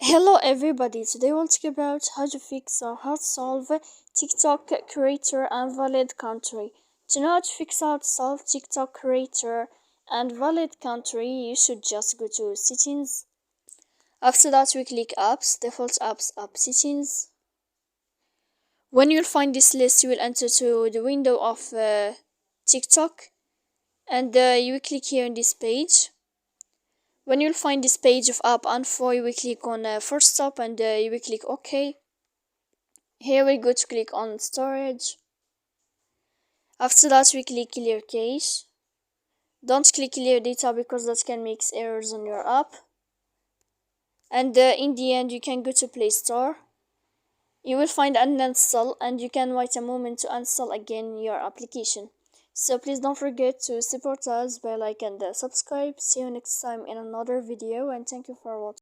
Hello everybody, today we'll talk about how to fix or how to solve TikTok creator invalid country. To know how to fix or how to solve TikTok creator invalid country, you should just go to settings. After that we click apps, default apps, app settings. When you'll find this list, you will enter to the window of TikTok and you will click here on this page. When you'll find this page of app info, you will click on first stop and you will click OK. Here we go to click on storage. After that we click clear cache. Don't click clear data because that can make errors on your app. And in the end you can go to Play Store. You will find uninstall and you can wait a moment to install again your application. So please don't forget to support us by like and subscribe. See you next time in another video and thank you for watching.